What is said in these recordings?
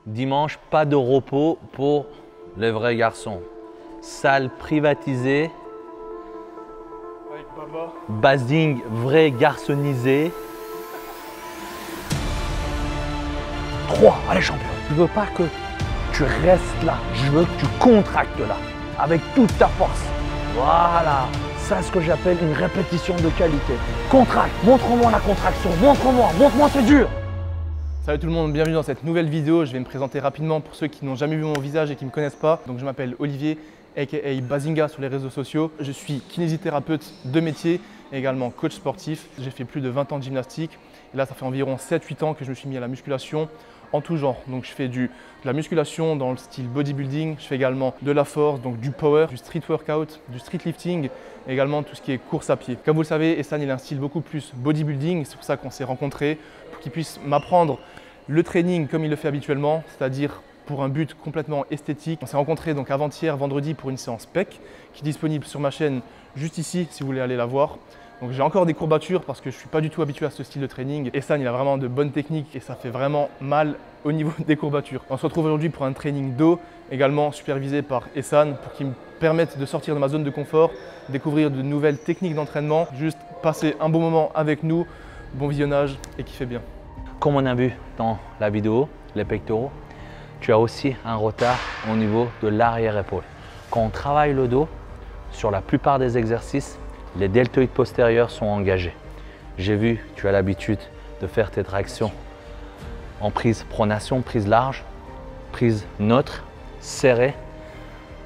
Dimanche, pas de repos pour les vrais garçons. Salle privatisée. Avec Baba. Basing vrai garçonnisé. 3, allez champion. Je veux pas que tu restes là, je veux que tu contractes là, avec toute ta force. Voilà, ça c'est ce que j'appelle une répétition de qualité. Contracte, montre-moi la contraction, montre-moi c'est dur. Salut tout le monde, bienvenue dans cette nouvelle vidéo. Je vais me présenter rapidement pour ceux qui n'ont jamais vu mon visage et qui ne me connaissent pas. Donc je m'appelle Olivier, aka Bazinga sur les réseaux sociaux. Je suis kinésithérapeute de métier et également coach sportif. J'ai fait plus de 20 ans de gymnastique. Et là, ça fait environ 7-8 ans que je me suis mis à la musculation en tout genre. Donc je fais de la musculation dans le style bodybuilding. Je fais également de la force, donc du power, du street workout, du street lifting, et également tout ce qui est course à pied. Comme vous le savez, Ehsan il a un style beaucoup plus bodybuilding. C'est pour ça qu'on s'est rencontrés, pour qu'il puisse m'apprendre le training comme il le fait habituellement, c'est-à-dire pour un but complètement esthétique. On s'est rencontrés donc avant-hier, vendredi, pour une séance PEC qui est disponible sur ma chaîne juste ici si vous voulez aller la voir. Donc j'ai encore des courbatures parce que je ne suis pas du tout habitué à ce style de training. Ehsan il a vraiment de bonnes techniques et ça fait vraiment mal au niveau des courbatures. On se retrouve aujourd'hui pour un training dos, également supervisé par Ehsan pour qu'il me permette de sortir de ma zone de confort, découvrir de nouvelles techniques d'entraînement, juste passer un bon moment avec nous, bon visionnage et kiffer bien. Comme on a vu dans la vidéo, les pectoraux, tu as aussi un retard au niveau de l'arrière-épaule. Quand on travaille le dos, sur la plupart des exercices, les deltoïdes postérieurs sont engagés. J'ai vu, tu as l'habitude de faire tes tractions en prise pronation, prise large, prise neutre, serrée.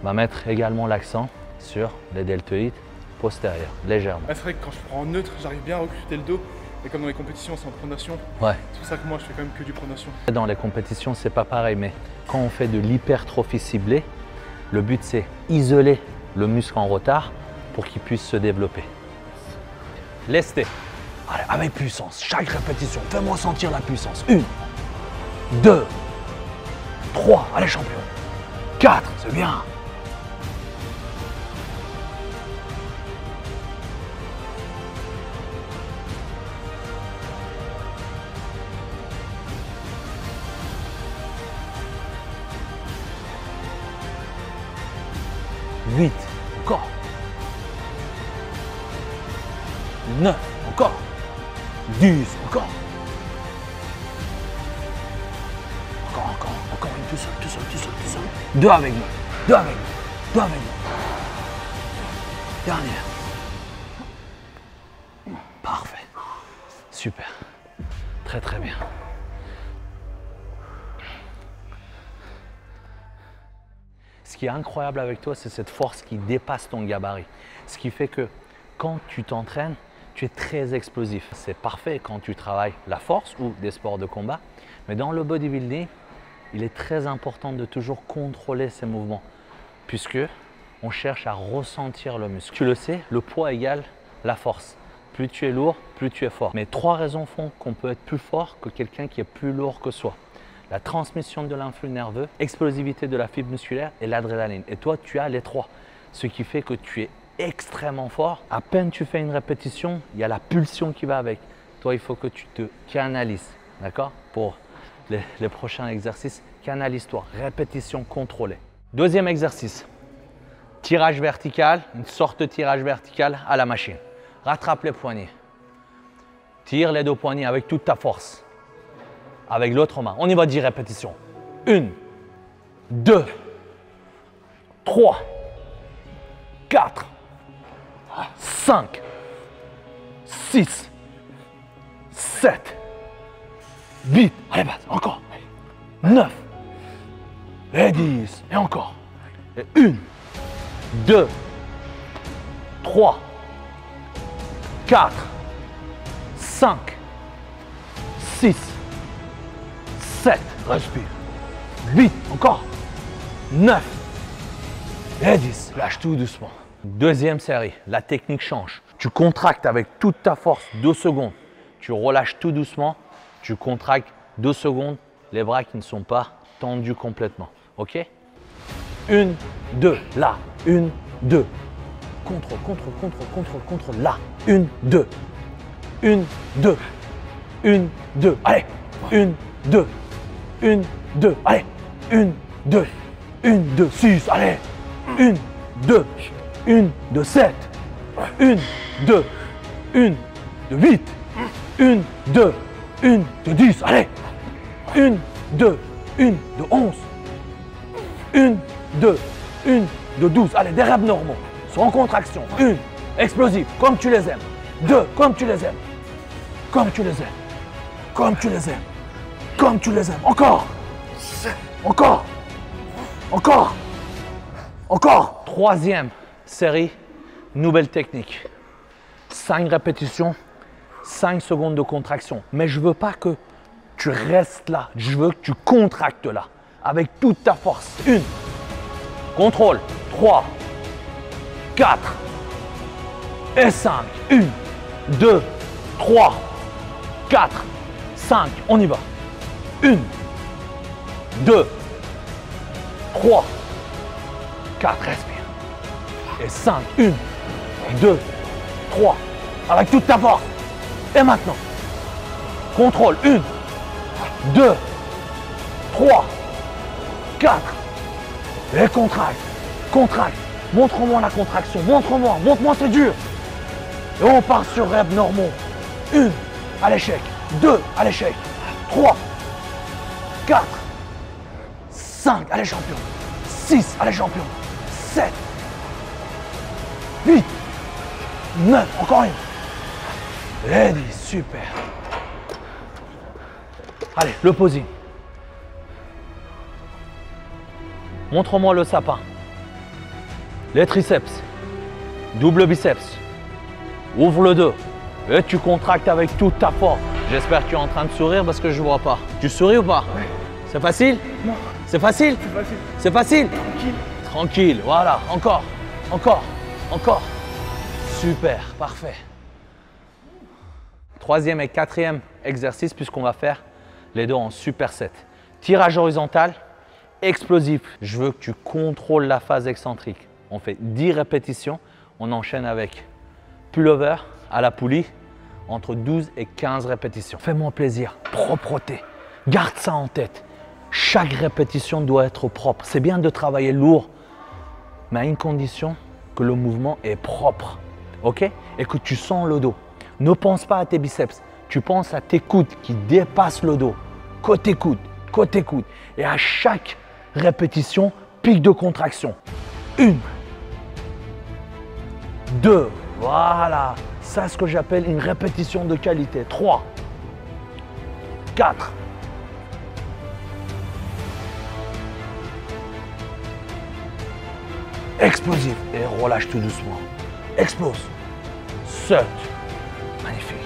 On va mettre également l'accent sur les deltoïdes postérieurs, légèrement. C'est vrai que quand je prends en neutre, j'arrive bien à recruter le dos. Et comme dans les compétitions, c'est en pronation. Ouais. C'est pour ça que moi, je fais quand même que du pronation. Dans les compétitions, c'est pas pareil, mais quand on fait de l'hypertrophie ciblée, le but c'est isoler le muscle en retard pour qu'il puisse se développer. Lesté. Allez, avec puissance, chaque répétition, fais-moi sentir la puissance. 1, 2, 3, allez champion. 4, c'est bien. Huit, encore. 9, encore. 10, encore. Encore une, tout seul. 2 avec moi, 2 avec moi. Dernière. Parfait. Super. Très bien. Ce qui est incroyable avec toi, c'est cette force qui dépasse ton gabarit. Ce qui fait que quand tu t'entraînes, tu es très explosif. C'est parfait quand tu travailles la force ou des sports de combat. Mais dans le bodybuilding, il est très important de toujours contrôler ces mouvements puisque on cherche à ressentir le muscle. Tu le sais, le poids égale la force. Plus tu es lourd, plus tu es fort. Mais 3 raisons font qu'on peut être plus fort que quelqu'un qui est plus lourd que soi. La transmission de l'influx nerveux, l'explosivité de la fibre musculaire et l'adrénaline. Et toi, tu as les 3. Ce qui fait que tu es extrêmement fort. À peine tu fais une répétition, il y a la pulsion qui va avec. Toi, il faut que tu te canalises, d'accord? Pour les prochains exercices, canalise-toi, répétition contrôlée. Deuxième exercice, tirage vertical, une sorte de tirage vertical à la machine. Rattrape les poignets. Tire les 2 poignets avec toute ta force. Avec l'autre main. On y va 10 répétitions. 1, 2, 3, 4, 5, 6, 7, 8. Allez, base, encore. 9 et 10. Et encore. Et 1, 2, 3, 4, 5, 6, 7, respire. 8, encore. 9 et 10. Lâche tout doucement. Deuxième série, la technique change. Tu contractes avec toute ta force 2 secondes. Tu relâches tout doucement. Tu contractes 2 secondes. Les bras qui ne sont pas tendus complètement. Ok? 1, 2, là. 1, 2. Contrôle, là. 1, 2. 1, 2. 1, 2. Allez. 1, 2. 1, 2, allez. 1, 2, 1, 2, 6, allez. 1, 2, 1, 2, 7. 1, 2, 1, 2, 8. 1, 2, 1, 2, 10, allez. 1, 2, 1, 2, 11. 1, 2, 1, 2, 12. Allez, des reps normaux. Sans contraction. 1, explosif, comme tu les aimes. 2, comme tu les aimes. Comme tu les aimes. Comme tu les aimes. Comme tu les aimes. Encore. Encore. Encore. Encore. Troisième série, nouvelle technique. 5 répétitions, 5 secondes de contraction. Mais je ne veux pas que tu restes là. Je veux que tu contractes là. Avec toute ta force. 1. Contrôle. 3. 4. Et 5. 1, 2, 3, 4, 5. On y va. 1, 2, 3, 4. Respire. Et 5. 1, 2, 3. Avec toute ta force. Et maintenant. Contrôle. 1, 2, 3, 4. Et contracte. Contracte. Montre-moi la contraction. Montre-moi. Montre-moi, c'est dur. Et on part sur reps normaux. 1 à l'échec. 2 à l'échec. 3, 4, 5. Allez, champion. 6. Allez, champion. 7, 8, 9. Encore une. Et 10. Super. Allez, le posing. Montre-moi le sapin. Les triceps. Double biceps. Ouvre le dos. Et tu contractes avec toute ta force. J'espère que tu es en train de sourire parce que je ne vois pas. Tu souris ou pas? Ouais. C'est facile? Non. C'est facile? C'est facile. C'est facile? Tranquille. Tranquille, voilà. Encore, encore, encore. Super, parfait. Troisième et quatrième exercice puisqu'on va faire les deux en superset. Tirage horizontal, explosif. Je veux que tu contrôles la phase excentrique. On fait 10 répétitions. On enchaîne avec pullover à la poulie entre 12 et 15 répétitions. Fais-moi plaisir, propreté. Garde ça en tête. Chaque répétition doit être propre. C'est bien de travailler lourd, mais à une condition que le mouvement est propre. Ok? Et que tu sens le dos. Ne pense pas à tes biceps. Tu penses à tes coudes qui dépassent le dos. Côté coude, côté coude. Et à chaque répétition, pic de contraction. 1, 2, voilà. C'est ce que j'appelle une répétition de qualité. 3, 4, 5. Explosif. Et relâche tout doucement. Explose. 7. Magnifique.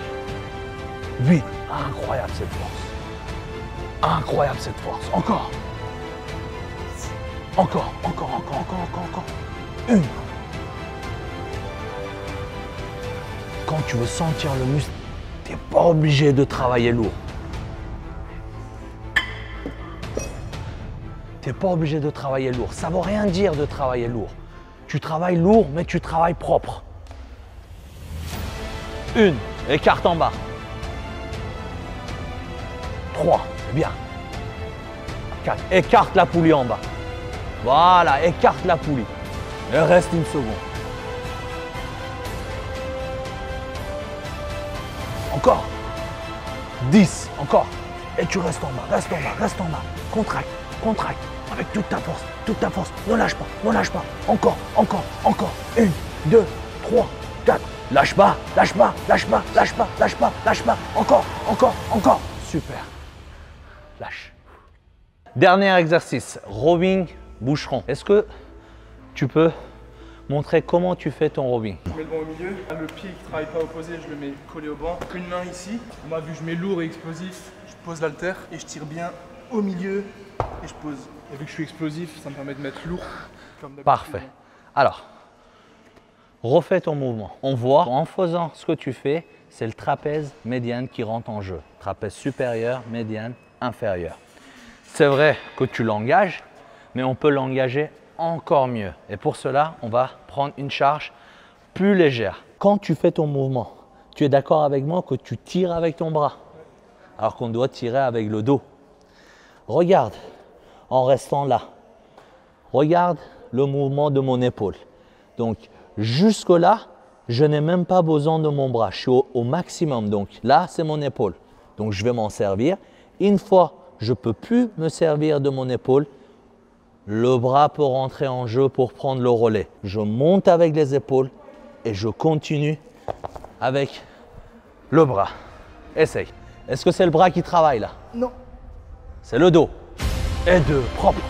8. Incroyable cette force. Incroyable cette force. Encore. Encore. 1. Quand tu veux sentir le muscle, tu n'es pas obligé de travailler lourd. Tu n'es pas obligé de travailler lourd. Ça ne veut rien dire de travailler lourd. Tu travailles lourd, mais tu travailles propre. 1, écarte en bas. 3, c'est bien. 4, écarte la poulie en bas. Voilà, écarte la poulie. Et reste une seconde. Encore. 10, encore. Et tu restes en bas, reste en bas, reste en bas. Contracte, contracte. Avec toute ta force, toute ta force. Ne lâche pas, ne lâche pas. Encore. 1, 2, 3, 4. Lâche pas, lâche pas, lâche pas, lâche pas, lâche pas, lâche pas. Encore. Super. Lâche. Dernier exercice, rowing boucheron. Est-ce que tu peux montrer comment tu fais ton rowing? Je mets le banc au milieu, le pied qui ne travaille pas opposé, je le mets collé au banc. Une main ici. Moi, vu que je mets lourd et explosif, je pose l'haltère et je tire bien au milieu et je pose. Et vu que je suis explosif, ça me permet de mettre lourd. Comme d'habitude. Parfait. Alors, refais ton mouvement. On voit en faisant ce que tu fais, c'est le trapèze médiane qui rentre en jeu. Trapèze supérieur, médiane, inférieur. C'est vrai que tu l'engages, mais on peut l'engager encore mieux. Et pour cela, on va prendre une charge plus légère. Quand tu fais ton mouvement, tu es d'accord avec moi que tu tires avec ton bras, alors qu'on doit tirer avec le dos. Regarde en restant là. Regarde le mouvement de mon épaule. Donc, jusque-là, je n'ai même pas besoin de mon bras. Je suis au maximum. Donc, là, c'est mon épaule. Donc, je vais m'en servir. Une fois, je ne peux plus me servir de mon épaule. Le bras peut rentrer en jeu pour prendre le relais. Je monte avec les épaules et je continue avec le bras. Essaye. Est-ce que c'est le bras qui travaille là? Non. C'est le dos. Et 2, propre.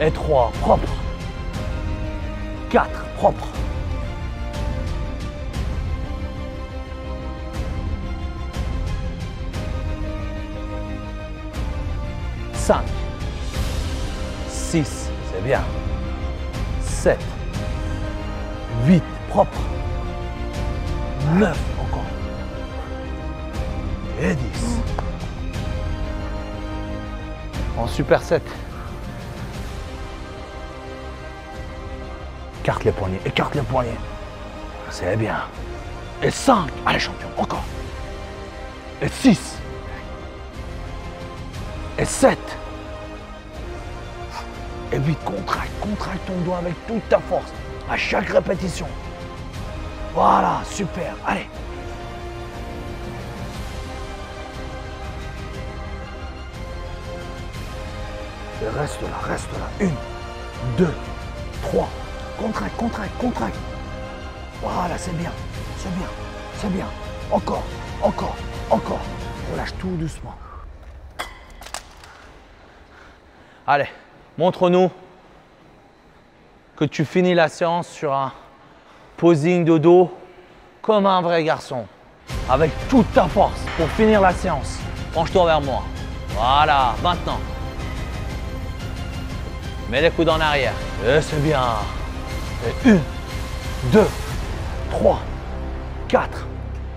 Et 3, propre. 4, propre. 5, 6, c'est bien. 7, 8, propre. 9, encore. Et 10. En superset. Écarte les poignets, écarte les poignets. C'est bien. Et 5, allez champion, encore. Et 6. Et 7. Et 8, contracte ton doigt avec toute ta force à chaque répétition. Voilà, super, allez. Et reste là. 1, 2, 3. Contracte. Voilà, c'est bien. Encore. Relâche tout doucement. Allez, montre-nous que tu finis la séance sur un posing de dos comme un vrai garçon, avec toute ta force pour finir la séance. Penche-toi vers moi. Voilà, maintenant. Mets les coudes en arrière. Et c'est bien. Et 1, 2, 3, 4,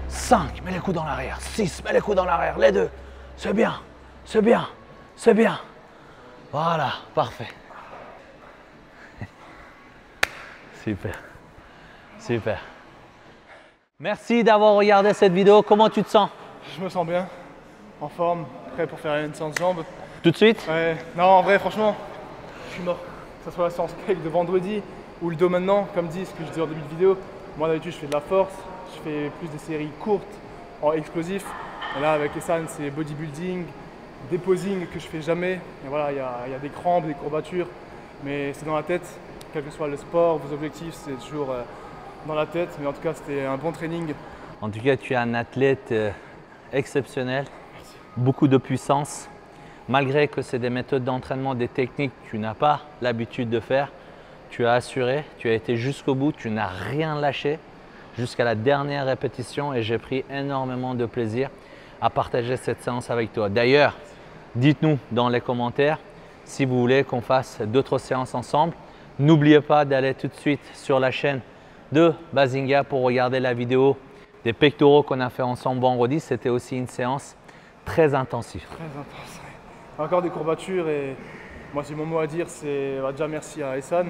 5. Mets les coudes en arrière. 6, mets les coudes en arrière. Les 2. C'est bien. Voilà, parfait. Super. Merci d'avoir regardé cette vidéo. Comment tu te sens? Je me sens bien, en forme, prêt pour faire une séance jambes. Tout de suite? Ouais, non, en vrai, franchement, je suis mort. Que ce soit la séance cake de vendredi ou le dos maintenant, comme dit ce que je dis en début de vidéo. Moi, d'habitude, je fais de la force, je fais plus des séries courtes en explosif. Et là, avec Essan, c'est bodybuilding, des posings que je fais jamais. Et voilà, il y a des crampes, des courbatures, mais c'est dans la tête. Quel que soit le sport, vos objectifs, c'est toujours dans la tête. Mais en tout cas, c'était un bon training. En tout cas, tu es un athlète exceptionnel. Merci. Beaucoup de puissance. Malgré que c'est des méthodes d'entraînement, des techniques que tu n'as pas l'habitude de faire, tu as assuré, tu as été jusqu'au bout, tu n'as rien lâché jusqu'à la dernière répétition et j'ai pris énormément de plaisir à partager cette séance avec toi. D'ailleurs, dites-nous dans les commentaires si vous voulez qu'on fasse d'autres séances ensemble. N'oubliez pas d'aller tout de suite sur la chaîne de Bazinga pour regarder la vidéo des pectoraux qu'on a fait ensemble vendredi. C'était aussi une séance très intensive. Très intense, oui. Encore des courbatures et moi, si mon mot à dire, c'est déjà merci à Essan.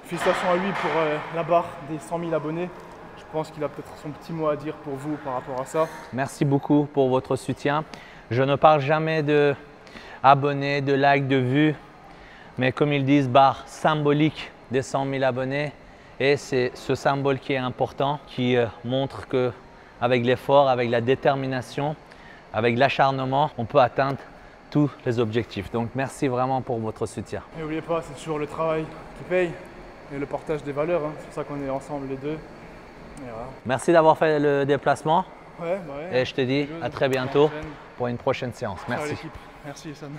Félicitations à lui pour la barre des 100 000 abonnés. Je pense qu'il a peut-être son petit mot à dire pour vous par rapport à ça. Merci beaucoup pour votre soutien. Je ne parle jamais de abonnés, de likes, de vues, mais comme ils disent, barre symbolique des 100 000 abonnés. Et c'est ce symbole qui est important, qui montre qu'avec l'effort, avec la détermination, avec l'acharnement, on peut atteindre tous les objectifs. Donc merci vraiment pour votre soutien. Et n'oubliez pas, c'est toujours le travail qui paye et le partage des valeurs. Hein. C'est pour ça qu'on est ensemble les deux. Voilà. Merci d'avoir fait le déplacement. Ouais. Et je te dis à très bientôt pour une prochaine séance. Merci. Merci Essan.